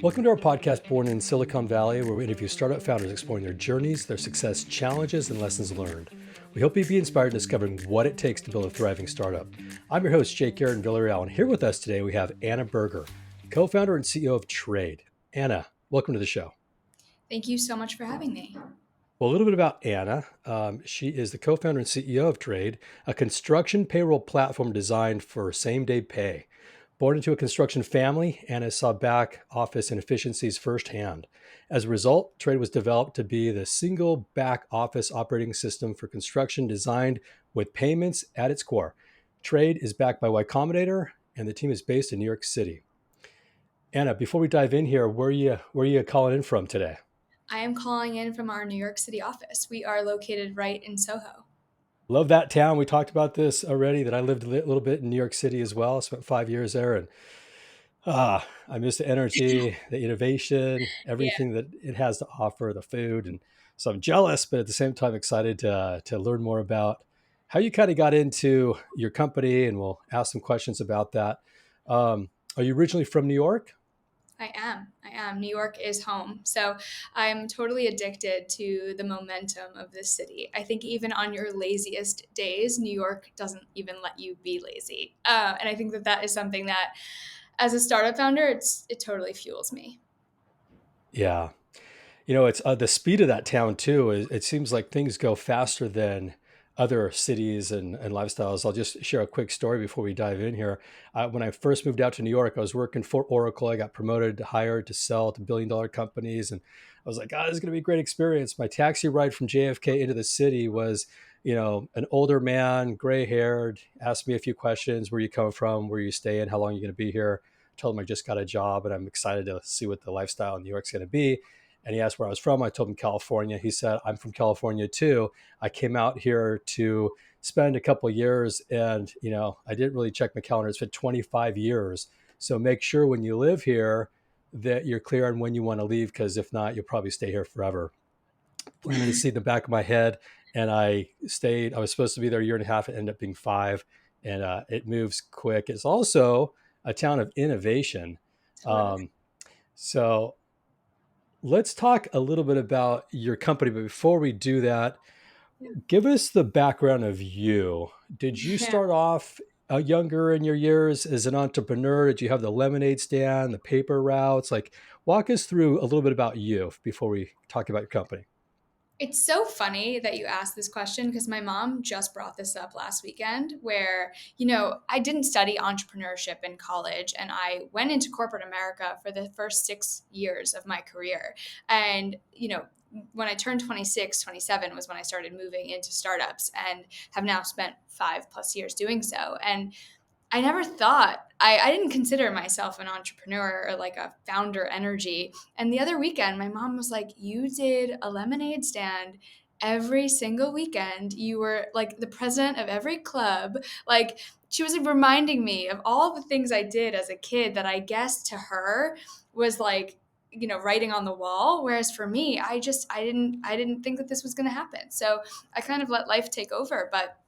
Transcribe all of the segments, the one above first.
Welcome to our podcast, Born in Silicon Valley, where we interview startup founders exploring their journeys, their success challenges, and lessons learned. We hope you be inspired in discovering what it takes to build a thriving startup. I'm your host, Jake Garrett Villarreal, and here with us today we have Anna Berger, co-founder and CEO of Trade. Anna, welcome to the show. Thank you so much for having me. Well, a little bit about Anna. She is the co-founder and CEO of Trade, a construction payroll platform designed for same-day pay. Born into a construction family, Anna saw back office inefficiencies firsthand. As a result, Trade was developed to be the single back office operating system for construction designed with payments at its core. Trade is backed by Y Combinator, and the team is based in New York City. Anna, before we dive in here, where are you calling in from today? I am calling in from our New York City office. We are located right in Soho. Love that town. We talked about this already, that I lived a little bit in New York City as well. Spent 5 years there, and I miss the energy, the innovation, Yeah. everything that it has to offer, the food. And so I'm jealous, but at the same time excited to learn more about how you kind of got into your company, and we'll ask some questions about that. Are you originally from New York? I am. I am. New York is home. So I'm totally addicted to the momentum of this city. I think even on your laziest days, New York doesn't even let you be lazy. And I think that that is something that, as a startup founder, it totally fuels me. Yeah. It's the speed of that town too. It seems like things go faster than other cities and lifestyles. I'll just share a quick story before we dive in here. When I first moved out to New York, I was working for Oracle. I got promoted, hired to sell to billion-dollar companies, and I was like, "God, this is going to be a great experience." My taxi ride from JFK into the city was, an older man, gray-haired, asked me a few questions: "Where you come from? Where you staying? How long are you going to be here?" I told him I just got a job and I'm excited to see what the lifestyle in New York's going to be. And he asked where I was from. I told him California. He said, "I'm from California too. I came out here to spend a couple of years, and I didn't really check my calendar. It's been 25 years. So make sure when you live here that you're clear on when you want to leave, because if not, you'll probably stay here forever." Planted a seed in the back of my head, and I stayed. I was supposed to be there a year and a half. It ended up being 5, and it moves quick. It's also a town of innovation. Totally. Um, so let's talk a little bit about your company. But before we do that, Yeah. give us the background of you. Did you Yeah. start off younger in your years as an entrepreneur? Did you have the lemonade stand, the paper routes? Like, walk us through a little bit about you before we talk about your company. It's so funny that you asked this question because my mom just brought this up last weekend where, I didn't study entrepreneurship in college and I went into corporate America for the first 6 years of my career. And, when I turned 26, 27 was when I started moving into startups and have now spent 5+ years doing so. And I never thought, I didn't consider myself an entrepreneur or like a founder energy. And the other weekend, my mom was like, "You did a lemonade stand every single weekend. You were like the president of every club." Like, she was reminding me of all the things I did as a kid that I guess to her was like, writing on the wall. Whereas for me, I didn't think that this was going to happen. So I kind of let life take over. But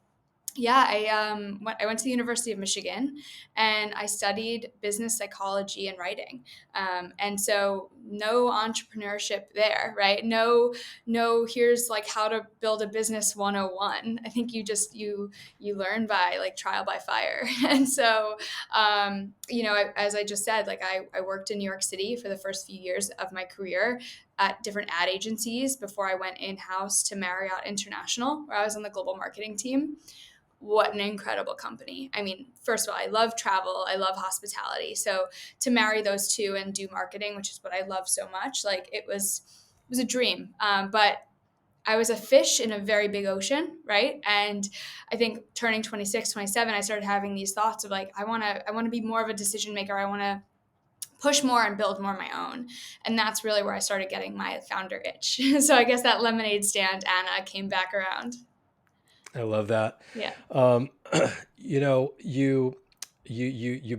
yeah, I went to the University of Michigan, and I studied business psychology and writing. And so no entrepreneurship there, right? No. Here's like how to build a business 101. I think you learn by like trial by fire. And so as I just said, like I worked in New York City for the first few years of my career at different ad agencies before I went in house to Marriott International, where I was on the global marketing team. What an incredible company. I mean, first of all, I love travel, I love hospitality. So to marry those two and do marketing, which is what I love so much, like it was a dream. But I was a fish in a very big ocean, right? And I think turning 26, 27, I started having these thoughts of like, I want to be more of a decision maker. I want to push more and build more my own. And that's really where I started getting my founder itch. So I guess that lemonade stand, Anna, came back around. I love that. Yeah. Um, you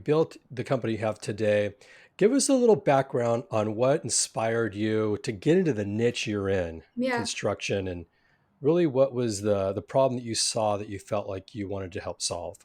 built the company you have today. Give us a little background on what inspired you to get into the niche you're in, Yeah. construction, and really what was the problem that you saw that you felt like you wanted to help solve?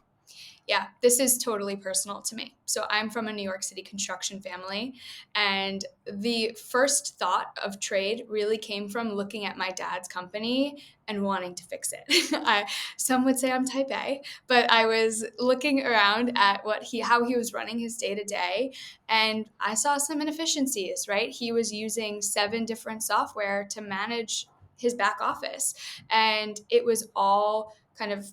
Yeah, this is totally personal to me. So I'm from a New York City construction family, and the first thought of trade really came from looking at my dad's company and wanting to fix it. Some would say I'm type A, but I was looking around at how he was running his day to day, and I saw some inefficiencies. Right, he was using 7 different software to manage his back office, and it was all kind of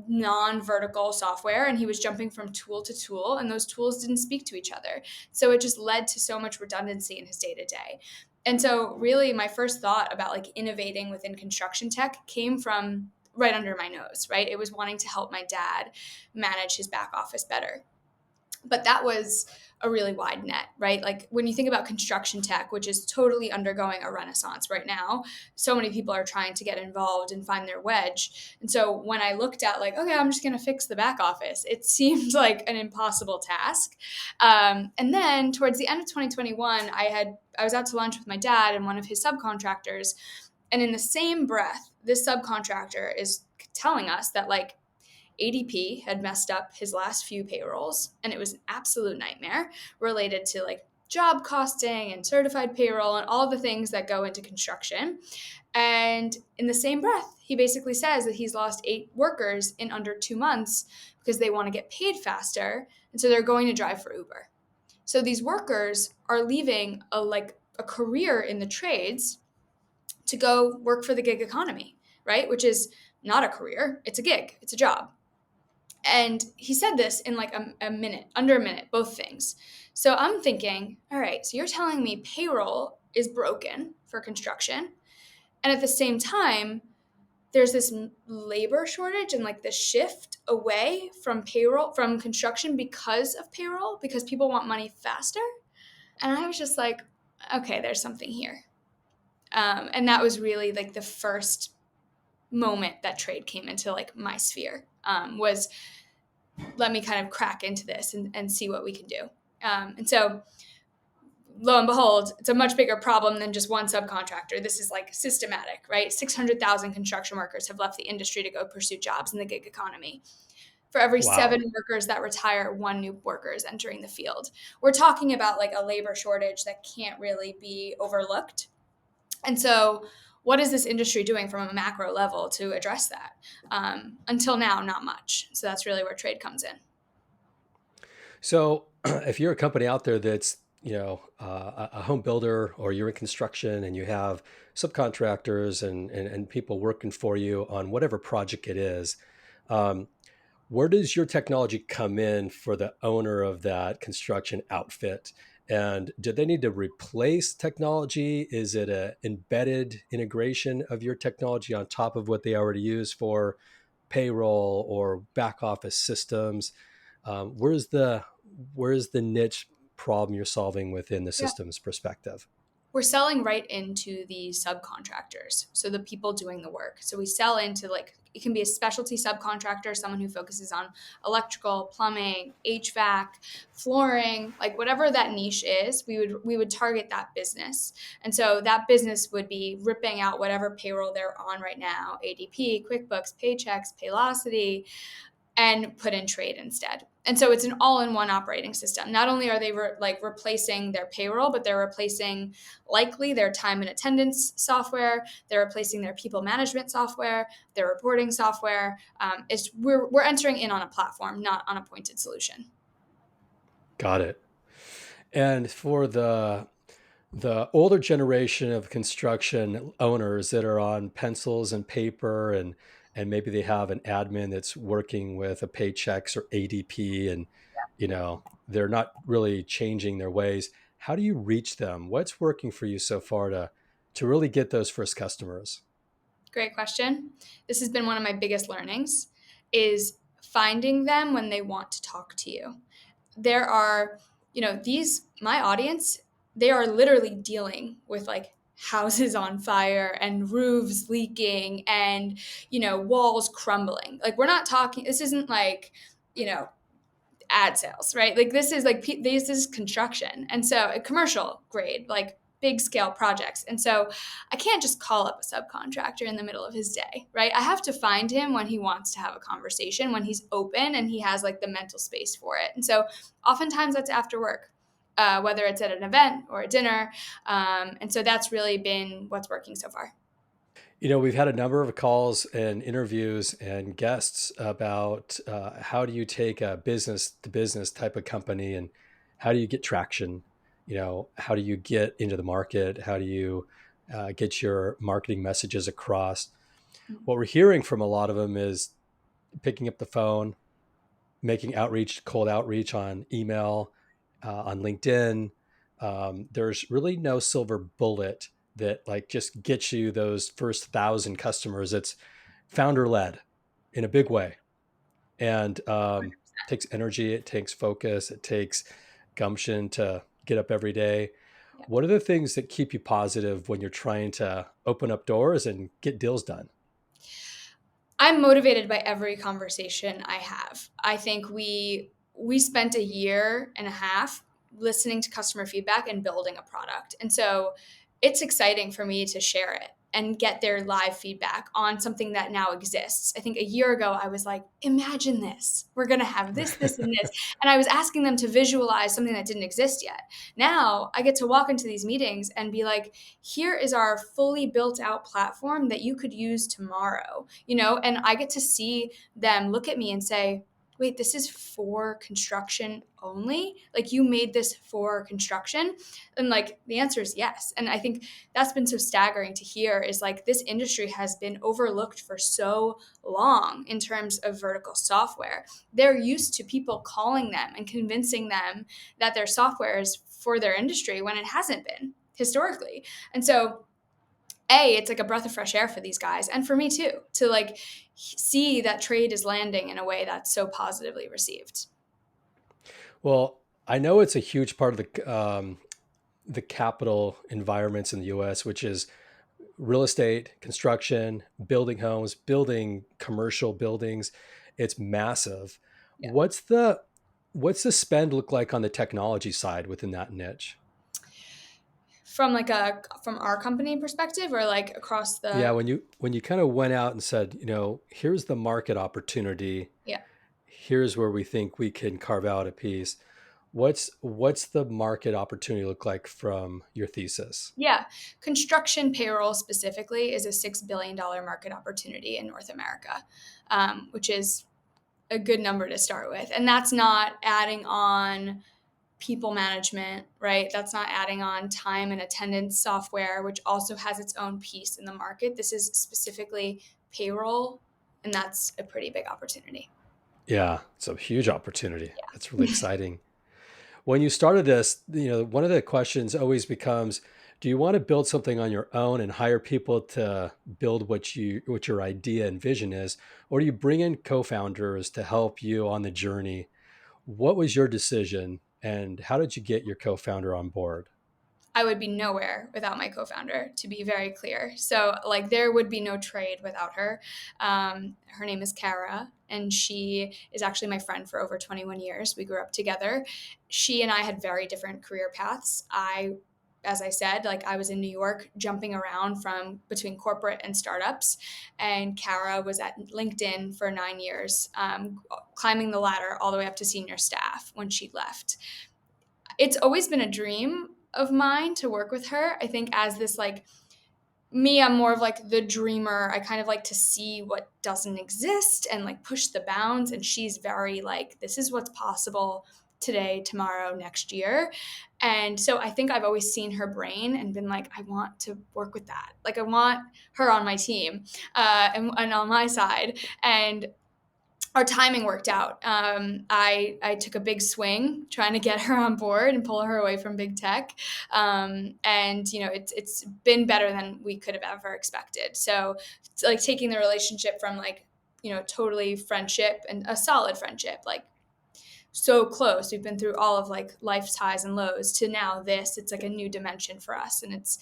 non-vertical software, and he was jumping from tool to tool, and those tools didn't speak to each other, so it just led to so much redundancy in his day-to-day. And so really my first thought about like innovating within construction tech came from right under my nose. Right, it was wanting to help my dad manage his back office better. But that was a really wide net, right? Like when you think about construction tech, which is totally undergoing a renaissance right now, so many people are trying to get involved and find their wedge. And so when I looked at like, okay, I'm just going to fix the back office, it seemed like an impossible task. And then towards the end of 2021, I was out to lunch with my dad and one of his subcontractors, and in the same breath, this subcontractor is telling us that like ADP had messed up his last few payrolls, and it was an absolute nightmare related to like job costing and certified payroll and all the things that go into construction. And in the same breath, he basically says that he's lost 8 workers in under 2 months because they want to get paid faster. And so they're going to drive for Uber. So these workers are leaving a career in the trades to go work for the gig economy, right? Which is not a career, it's a gig, it's a job. And he said this in like a minute, under a minute, both things. So I'm thinking, all right, so you're telling me payroll is broken for construction. And at the same time, there's this labor shortage and like the shift away from payroll, from construction because of payroll, because people want money faster. And I was just like, okay, there's something here. And that was really like the first moment that trade came into like my sphere, was let me kind of crack into this and see what we can do. And so, lo and behold, it's a much bigger problem than just one subcontractor. This is like systematic, right? 600,000 construction workers have left the industry to go pursue jobs in the gig economy. For every Wow. 7 workers that retire, one new worker is entering the field. We're talking about like a labor shortage that can't really be overlooked. And so, what is this industry doing from a macro level to address that? Until now, not much. So that's really where trade comes in. So, if you're a company out there that's, a home builder, or you're in construction and you have subcontractors and people working for you on whatever project it is, um, where does your technology come in for the owner of that construction outfit? And do they need to replace technology? Is it a embedded integration of your technology on top of what they already use for payroll or back office systems? Where's the niche problem you're solving within the systems perspective? We're selling right into the subcontractors, so the people doing the work. So we sell into like, it can be a specialty subcontractor, someone who focuses on electrical, plumbing, HVAC, flooring, like whatever that niche is, we would target that business. And so that business would be ripping out whatever payroll they're on right now, ADP, QuickBooks, Paychex, Paylocity, and put in trade instead. And so it's an all-in-one operating system. Not only are they replacing their payroll, but they're replacing likely their time and attendance software. They're replacing their people management software, their reporting software. We're entering in on a platform, not on a pointed solution. Got it. And for the older generation of construction owners that are on pencils and paper, and maybe they have an admin that's working with a Paychex or ADP, and they're not really changing their ways. How do you reach them? What's working for you so far to really get those first customers? Great question. This has been one of my biggest learnings, is finding them when they want to talk to you. There are, these, my audience, they are literally dealing with like houses on fire and roofs leaking and, walls crumbling. Like, we're not talking, this isn't like, you know, ad sales, right? Like, this is construction. And so a commercial grade, like big scale projects. And so I can't just call up a subcontractor in the middle of his day, right? I have to find him when he wants to have a conversation, when he's open and he has like the mental space for it. And so oftentimes that's after work. Whether it's at an event or a dinner. And so that's really been what's working so far. We've had a number of calls and interviews and guests about how do you take a business to business type of company and how do you get traction? How do you get into the market? How do you get your marketing messages across? What we're hearing from a lot of them is picking up the phone, making outreach, cold outreach on email, on LinkedIn. There's really no silver bullet that like just gets you those first 1,000 customers. It's founder led in a big way, and takes energy, it takes focus, it takes gumption to get up every day. Yeah. What are the things that keep you positive when you're trying to open up doors and get deals done? I'm motivated by every conversation I have. I think we spent a year and a half listening to customer feedback and building a product. And so it's exciting for me to share it and get their live feedback on something that now exists. I think a year ago I was like, imagine this. We're going to have this, and this. And I was asking them to visualize something that didn't exist yet. Now I get to walk into these meetings and be like, here is our fully built out platform that you could use tomorrow, and I get to see them look at me and say, wait, this is for construction only? Like you made this for construction? And like the answer is yes. And I think that's been so staggering to hear is like this industry has been overlooked for so long in terms of vertical software. They're used to people calling them and convincing them that their software is for their industry when it hasn't been historically. And so it's like a breath of fresh air for these guys and for me too, to like see that trade is landing in a way that's so positively received. Well, I know it's a huge part of the capital environments in the US, which is real estate, construction, building homes, building commercial buildings. It's massive. Yeah. What's the spend look like on the technology side within that niche? From our company perspective or like across Yeah, the. when you kind of went out and said, here's the market opportunity, Yeah. here's where we think we can carve out a piece. What's the market opportunity look like from your thesis? Yeah. Construction payroll specifically is a $6 billion market opportunity in North America, which is a good number to start with. And that's not adding on people management, right? That's not adding on time and attendance software, which also has its own piece in the market. This is specifically payroll, and that's a pretty big opportunity. Yeah, it's a huge opportunity. That's really Yeah. exciting. When you started this, one of the questions always becomes, do you want to build something on your own and hire people to build what your idea and vision is, or do you bring in co-founders to help you on the journey? What was your decision and how did you get your co-founder on board? I would be nowhere without my co-founder, to be very clear. So, like, there would be no trade without her. Her name is Kara, and she is actually my friend for over 21 years. We grew up together. She and I had very different career paths. As I said, like I was in New York jumping around from between corporate and startups. And Kara was at LinkedIn for 9 years, climbing the ladder all the way up to senior staff when she left. It's always been a dream of mine to work with her. I think as this like me, I'm more of like the dreamer. I kind of like to see what doesn't exist and like push the bounds. And she's very like, this is what's possible today, tomorrow, next year. And so I think I've always seen her brain and been like, I want to work with that. Like, I want her on my team and on my side. And our timing worked out. I took a big swing trying to get her on board and pull her away from big tech, and it's been better than we could have ever expected. So it's like taking the relationship from like totally friendship and a solid friendship, like so close. We've been through all of like life's highs and lows to now this. It's like a new dimension for us, and it's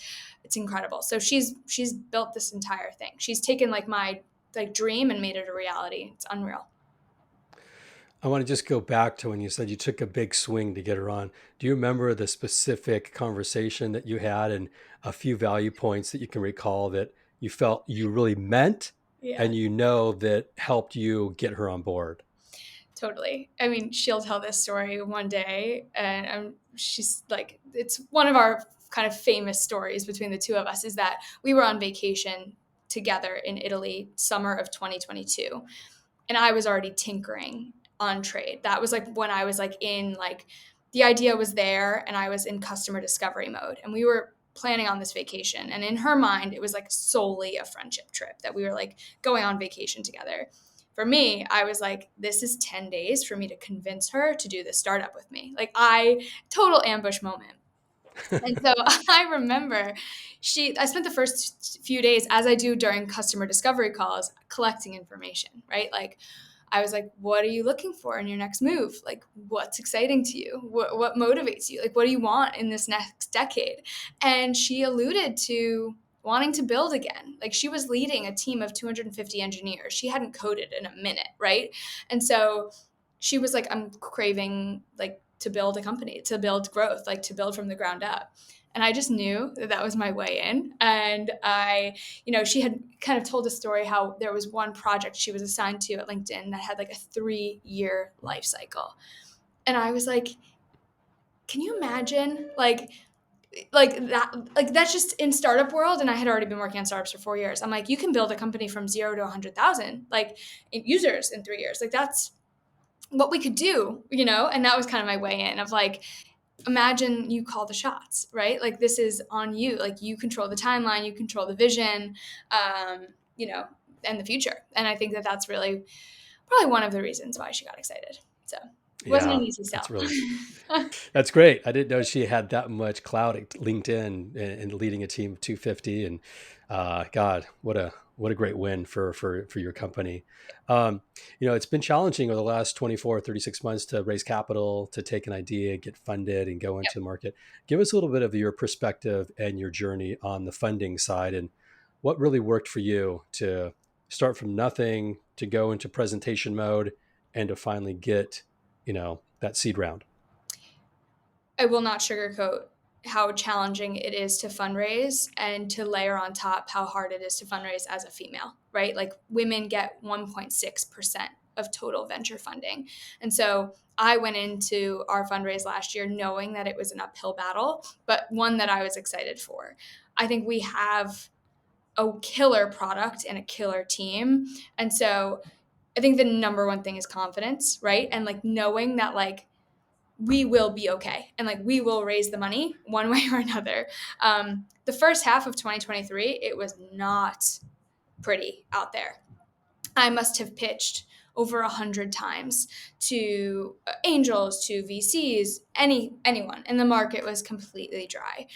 incredible. So she's built this entire thing. She's taken like my like dream and made it a reality. It's unreal. I want to just go back to when you said you took a big swing to get her on. Do you remember the specific conversation that you had and a few value points that you can recall that you felt you really meant Yeah. and you know that helped you get her on board? Totally. I mean, she'll tell this story one day, and she's like, it's one of our kind of famous stories between the two of us is that we were on vacation together in Italy, summer of 2022, and I was already tinkering on trade. That was like when I was like in like the idea was there, and I was in customer discovery mode, and we were planning on this vacation. And in her mind, it was like solely a friendship trip that we were like going on vacation together. For me, I was like, this is 10 days for me to convince her to do this startup with me. Like, total ambush moment. And so I remember I spent the first few days, as I do during customer discovery calls, collecting information, right? Like, I was like, what are you looking for in your next move? Like, what's exciting to you? What motivates you? Like, what do you want in this next decade? And she alluded to wanting to build again. Like, she was leading a team of 250 engineers. She hadn't coded in a minute, right? And so she was like, I'm craving like to build a company, to build growth, like to build from the ground up. And I just knew that that was my way in. And she had kind of told a story how there was one project she was assigned to at LinkedIn that had like a 3-year life cycle. And I was like, can you imagine like that's just in startup world, and I had already been working on startups for 4 years. I'm like, you can build a company from 0 to 100,000 like users in 3 years. Like that's what we could do, and that was kind of my way in of like, imagine you call the shots, right? Like this is on you. Like you control the timeline, you control the vision, um, you know, and the future. And I think that that's really probably one of the reasons why she got excited. So it wasn't an Yeah, easy sell. that's really that's great. I didn't know she had that much clout at LinkedIn and leading a team of 250. And God, what a great win for your company. Um, it's been challenging over the last 24, 36 months to raise capital, to take an idea, get funded, and go Yep. into the market. Give us a little bit of your perspective and your journey on the funding side, and what really worked for you to start from nothing to go into presentation mode and to finally get that seed round. I will not sugarcoat how challenging it is to fundraise and to layer on top how hard it is to fundraise as a female, right? Like women get 1.6% of total venture funding. And so I went into our fundraise last year knowing that it was an uphill battle, but one that I was excited for. I think we have a killer product and a killer team. And so I think the number one thing is confidence, right? And like knowing that like we will be okay and like we will raise the money one way or another. The first half of 2023, it was not pretty out there. I must have pitched over 100 times to angels, to VCs, anyone, and the market was completely dry.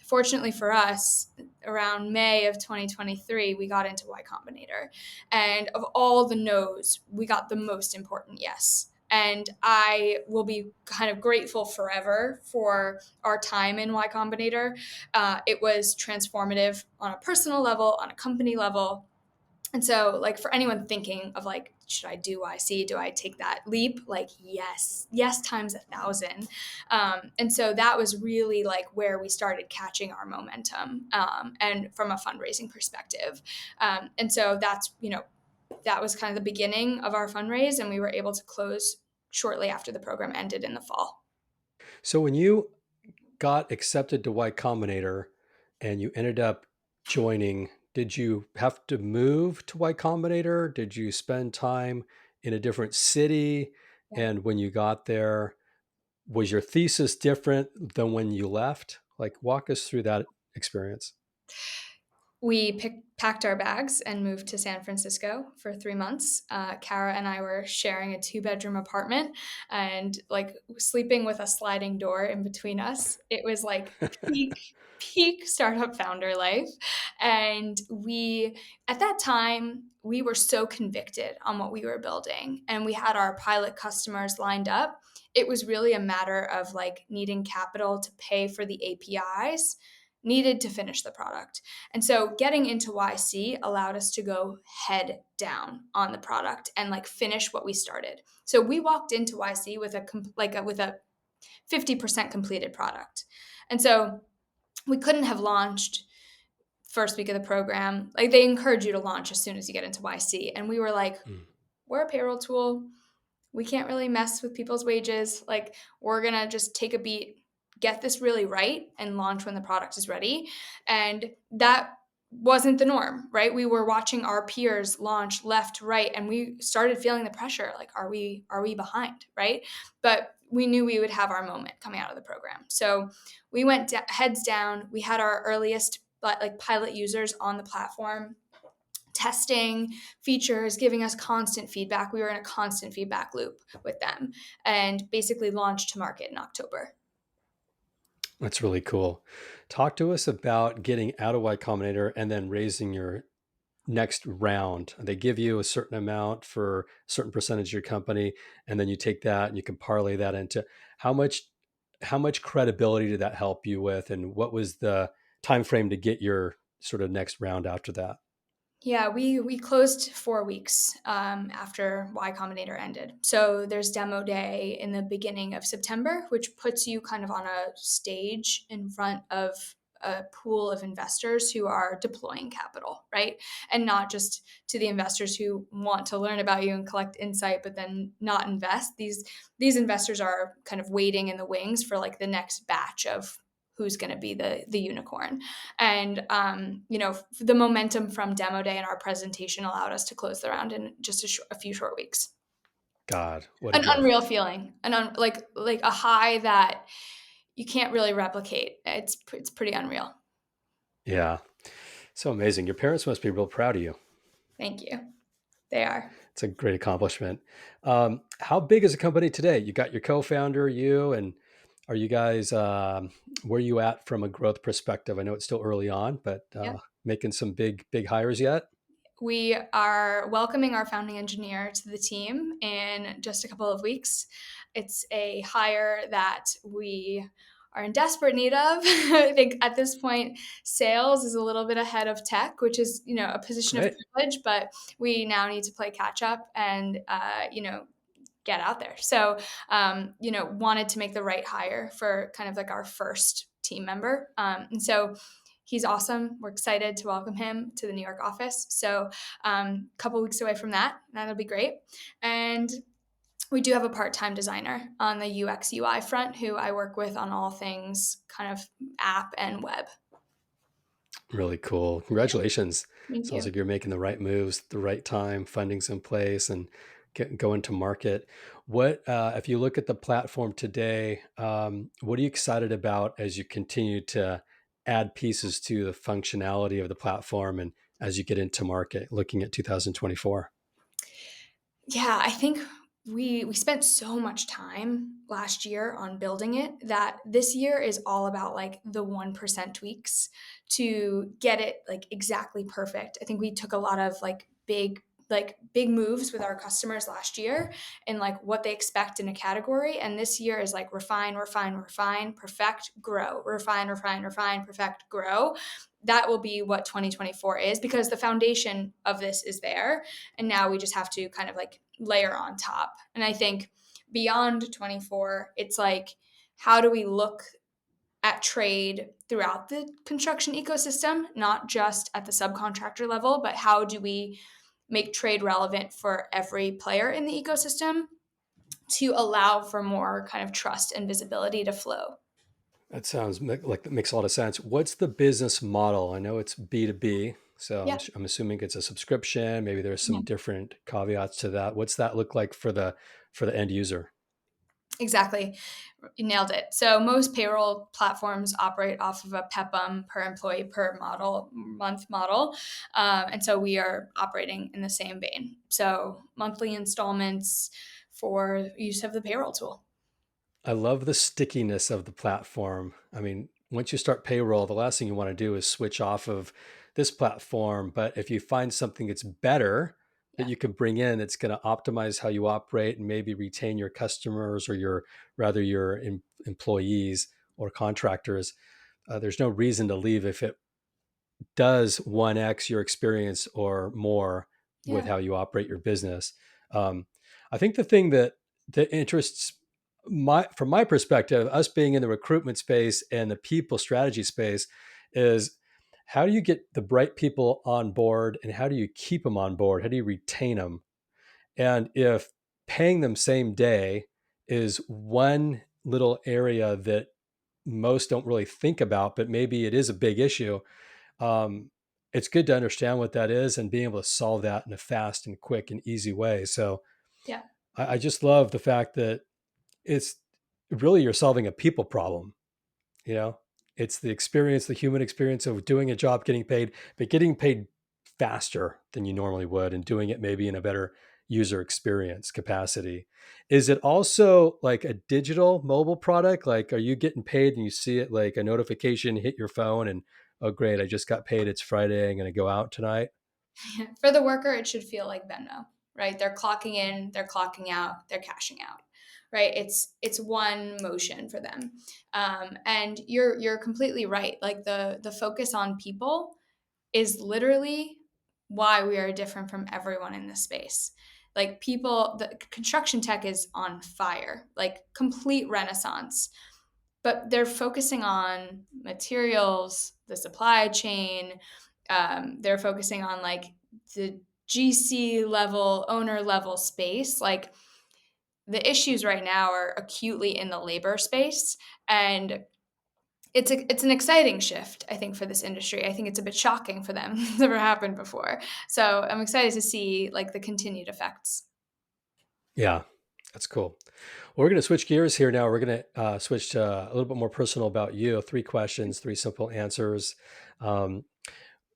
Fortunately for us, around May of 2023, we got into Y Combinator, and of all the no's, we got the most important yes. And I will be kind of grateful forever for our time in Y Combinator. It was transformative on a personal level, on a company level, and so, like, for anyone thinking of like, should I do YC? Do I take that leap? Like, yes, yes, times 1,000. And so that was really like where we started catching our momentum, and from a fundraising perspective. And so that was kind of the beginning of our fundraise, and we were able to close shortly after the program ended in the fall. So when you got accepted to Y Combinator and you ended up joining, did you have to move to Y Combinator? Did you spend time in a different city? Yeah. And when you got there, was your thesis different than when you left? Like, walk us through that experience. We packed our bags and moved to San Francisco for 3 months. Kara and I were sharing a 2-bedroom apartment and like sleeping with a sliding door in between us. It was like peak startup founder life. And at that time, we were so convicted on what we were building and we had our pilot customers lined up. It was really a matter of like needing capital to pay for the APIs needed to finish the product. And so getting into YC allowed us to go head down on the product and like finish what we started. So we walked into YC with with a 50% completed product. And so we couldn't have launched first week of the program. Like they encourage you to launch as soon as you get into YC. And we were like, Mm. we're a payroll tool. We can't really mess with people's wages. Like, we're going to just take a beat, get this really right, and launch when the product is ready. And that wasn't the norm, right? We were watching our peers launch left, right, and we started feeling the pressure. Like, are we behind, right? But we knew we would have our moment coming out of the program. So we went heads down. We had our earliest like pilot users on the platform testing features, giving us constant feedback. We were in a constant feedback loop with them and basically launched to market in October. That's really cool. Talk to us about getting out of Y Combinator and then raising your next round. They give you a certain amount for a certain percentage of your company, and then you take that and you can parlay that into how much how much credibility did that help you with, and what was the time frame to get your sort of next round after that? Yeah, we closed 4 weeks after Y Combinator ended. So there's demo day in the beginning of September, which puts you kind of on a stage in front of a pool of investors who are deploying capital, right? And not just to the investors who want to learn about you and collect insight, but then not invest. These investors are kind of waiting in the wings for like the next batch of who's going to be the unicorn. And the momentum from demo day and our presentation allowed us to close the round in just a few short weeks. God, what a An gift. unreal feeling, like a high that you can't really replicate. It's pretty unreal. Yeah. So amazing. Your parents must be real proud of you. Thank you. They are. It's a great accomplishment. How big is the company today? You got your co-founder, you, and are you guys where are you at from a growth perspective? I know it's still early on, but Yep. making some big hires yet? We are welcoming our founding engineer to the team in just a couple of weeks. It's a hire that we are in desperate need of. I think at this point, sales is a little bit ahead of tech, which is, a position of Great. privilege, but we now need to play catch up and, get out there. So, wanted to make the right hire for kind of like our first team member. And so he's awesome. We're excited to welcome him to the New York office. So, a couple weeks away from that, that'll be great. And we do have a part-time designer on the UX UI front who I work with on all things kind of app and web. Really cool. Yeah, Congratulations. thank Sounds you. like you're making the right moves, at the right time, funding's in place, and going to market. What, if you look at the platform today, what are you excited about as you continue to add pieces to the functionality of the platform and as you get into market, looking at 2024? Yeah, I think we spent so much time last year on building it that this year is all about like the 1% tweaks to get it like exactly perfect. I think we took a lot of big moves with our customers last year and like what they expect in a category, and this year is like refine, refine, refine, perfect, grow. Refine, refine, refine, perfect, grow. That will be what 2024 is because the foundation of this is there, and now we just have to kind of like layer on top. And I think beyond 24, it's like, how do we look at trade throughout the construction ecosystem, not just at the subcontractor level, but how do we make trade relevant for every player in the ecosystem to allow for more kind of trust and visibility to flow? That sounds like that makes a lot of sense. What's the business model? I know it's B2B, so Yeah. I'm assuming it's a subscription. Maybe there's Yeah. some different caveats to that. What's that look like for the end user? Exactly. You nailed it. So most payroll platforms operate off of a PEPM per employee per month model. And so we are operating in the same vein. So monthly installments for use of the payroll tool. I love the stickiness of the platform. I mean, once you start payroll, the last thing you want to do is switch off of this platform. But if you find something that's better that Yeah. you can bring in, it's going to optimize how you operate and maybe retain your customers or your rather your employees or contractors. There's no reason to leave if it does 1x your experience or more with Yeah. how you operate your business. Um, I think the thing that interests from my perspective, us being in the recruitment space and the people strategy space, is how do you get the bright people on board and how do you keep them on board? How do you retain them? And if paying them same day is one little area that most don't really think about, but maybe it is a big issue, um, it's good to understand what that is and being able to solve that in a fast and quick and easy way. So Yeah. I just love the fact that it's really you're solving a people problem. You know, it's the experience, the human experience of doing a job, getting paid, but getting paid faster than you normally would and doing it maybe in a better user experience capacity. Is it also like a digital mobile product? Like, are you getting paid and you see it like a notification hit your phone and, oh, great, I just got paid. It's Friday. I'm going to go out tonight. For the worker, it should feel like Venmo, right? They're clocking in, they're clocking out, they're cashing out, right? It's one motion for them, and you're completely right. Like the focus on people is literally why we are different from everyone in this space. Like people, the construction tech is on fire, like complete renaissance, but they're focusing on materials, the supply chain. They're focusing on like the GC level, owner level space. Like the issues right now are acutely in the labor space, and it's an exciting shift, I think, for this industry. I think it's a bit shocking for them. It's never happened before. So I'm excited to see like the continued effects. Yeah, that's cool. Well, we're going to switch gears here now. We're going to switch to a little bit more personal about you. Three questions, three simple answers. Um,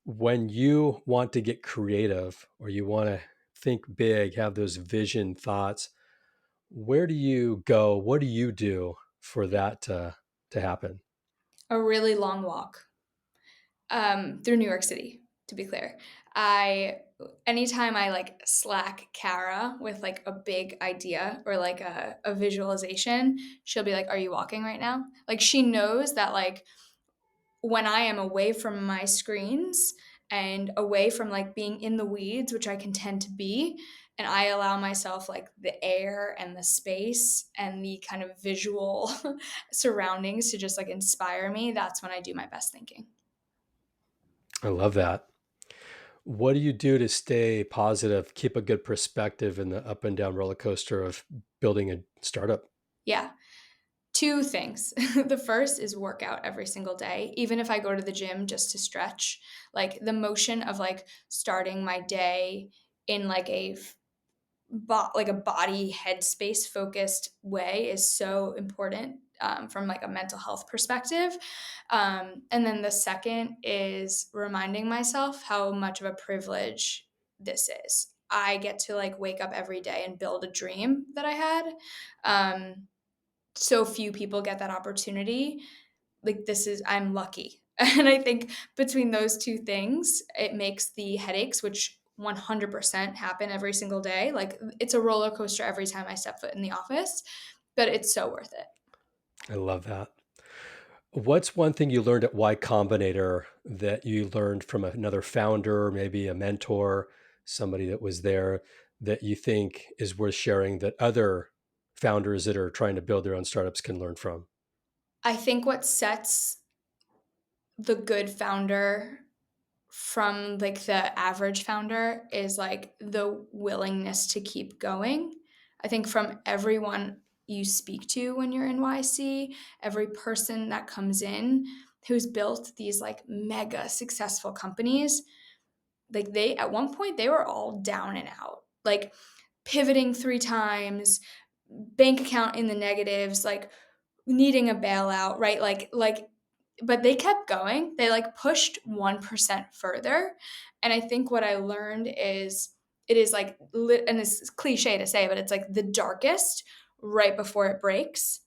when you want to get creative or you want to think big, have those vision thoughts, where do you go? What do you do for that to happen? A really long walk through New York City, to be clear. I anytime I like slack Kara with like a big idea or like a visualization, she'll be like, "Are you walking right now?" Like she knows that like when I am away from my screens and away from like being in the weeds, which I can tend to be, and I allow myself like the air and the space and the kind of visual surroundings to just like inspire me, that's when I do my best thinking. I love that. What do you do to stay positive, keep a good perspective in the up and down roller coaster of building a startup? Yeah. Two things. The first is workout every single day, even if I go to the gym just to stretch. Like the motion of like starting my day in like like a body headspace focused way is so important, from like a mental health perspective. And then the second is reminding myself how much of a privilege this is. I get to like wake up every day and build a dream that I had. So few people get that opportunity. Like this is I'm lucky. And I think between those two things, it makes the headaches, which 100% happen every single day. Like it's a roller coaster every time I step foot in the office, but it's so worth it. I love that. What's one thing you learned at Y Combinator that you learned from another founder, maybe a mentor, somebody that was there that you think is worth sharing that other founders that are trying to build their own startups can learn from? I think what sets the good founder from like the average founder is like the willingness to keep going. I think from everyone you speak to when you're in YC, every person that comes in who's built these like mega successful companies, like they at one point they were all down and out. Like pivoting 3 times, bank account in the negatives, like needing a bailout, right? But they kept going. They like pushed 1% further. And I think what I learned is it is like and it's cliche to say, but it's like the darkest right before it breaks.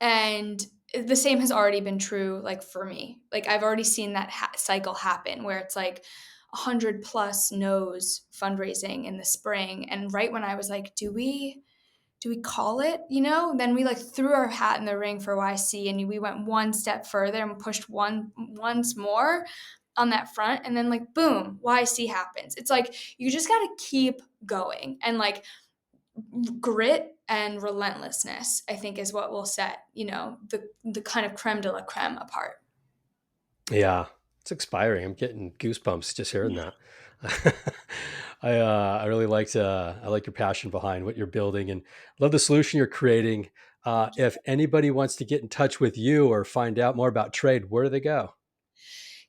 And the same has already been true like for me. Like I've already seen that cycle happen where it's like 100 plus no's fundraising in the spring, and right when I was like, do we do we call it? Then we like threw our hat in the ring for YC, and we went one step further and pushed once more on that front, and then like boom, YC happens. It's like you just got to keep going, and like grit and relentlessness, I think, is what will set the kind of creme de la creme apart. Yeah, it's expiring. I'm getting goosebumps just hearing that. I really liked I like your passion behind what you're building and love the solution you're creating. Thank you. If anybody wants to get in touch with you or find out more about trade, where do they go?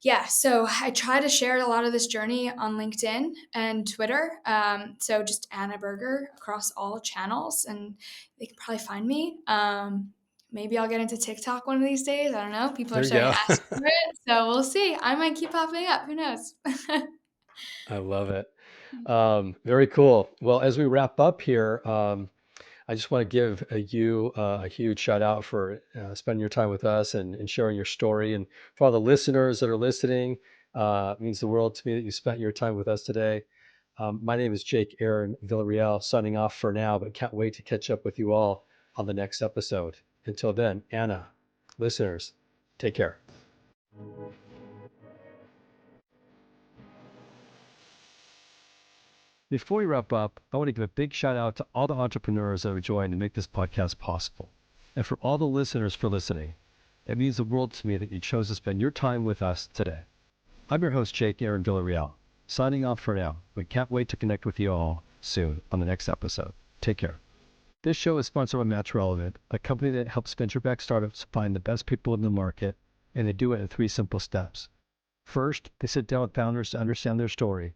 Yeah, so I try to share a lot of this journey on LinkedIn and Twitter. So just Anna Berger across all channels, and they can probably find me. Maybe I'll get into TikTok one of these days. I don't know. People are There you starting go. to ask for it, so we'll see. I might keep popping up. Who knows? I love it. Very cool. Well, as we wrap up here, I just want to give you a huge shout out for spending your time with us and sharing your story. And for all the listeners that are listening, it means the world to me that you spent your time with us today. My name is Jake Aaron Villarreal, signing off for now, but can't wait to catch up with you all on the next episode. Until then, Anna, listeners, take care. Before we wrap up, I want to give a big shout out to all the entrepreneurs that have joined to make this podcast possible. And for all the listeners for listening. It means the world to me that you chose to spend your time with us today. I'm your host, Jake Aaron Villarreal, signing off for now, but can't wait to connect with you all soon on the next episode. Take care. This show is sponsored by Match Relevant, a company that helps venture-backed startups find the best people in the market, and they do it in 3 simple steps. First, they sit down with founders to understand their story.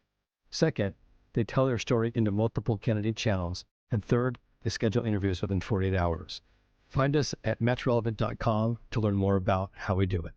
Second, they tell their story into multiple candidate channels. And third, they schedule interviews within 48 hours. Find us at matchrelevant.com to learn more about how we do it.